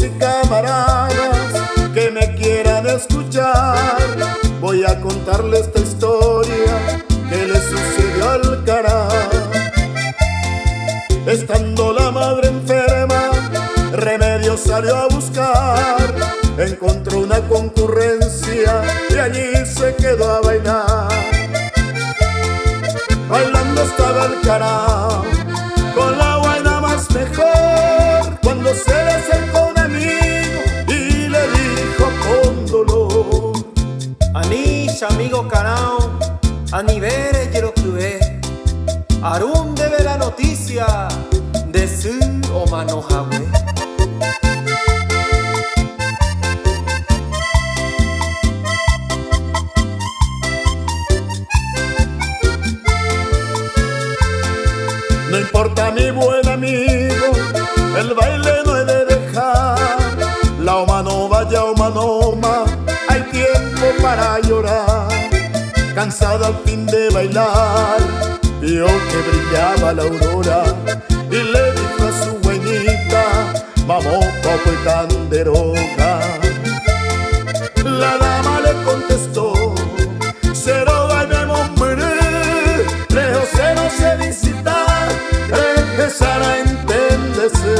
y camaradas que me quieran escuchar, voy a contarles esta historia que le sucedió al Cará. Estando la madre enferma, Remedios salió a buscar, encontró una concurrencia y allí se quedó a bailar. Bailando estaba el Cará con la guayna más mejor, cuando se le acercó un amigo y le dijo con dolor: Anish amigo Carao, anivere quiero que Arun debe la noticia de su o manojahue. No importa mi buen amigo, el baile no he de dejar. La omanoma ya omanoma, hay tiempo para llorar. Cansada al fin de bailar, vio que brillaba la aurora y le dijo a su buenita: vamos poco y canderoga. La dama le contestó: cero baile hombre, lejos cero se visitar, empezar a entenderse.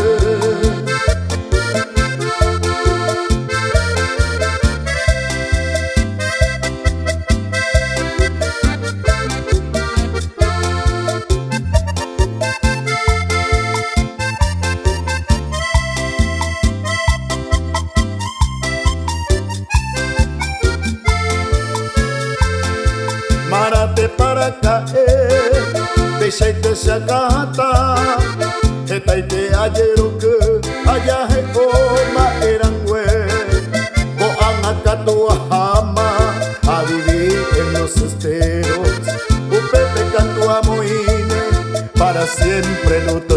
Márate para caer, deixa y te sacata, eta y te ayero que allá he coma eran güey, coan acá tu ajama a vivir en los esteros, upepe canto a moine, para siempre no te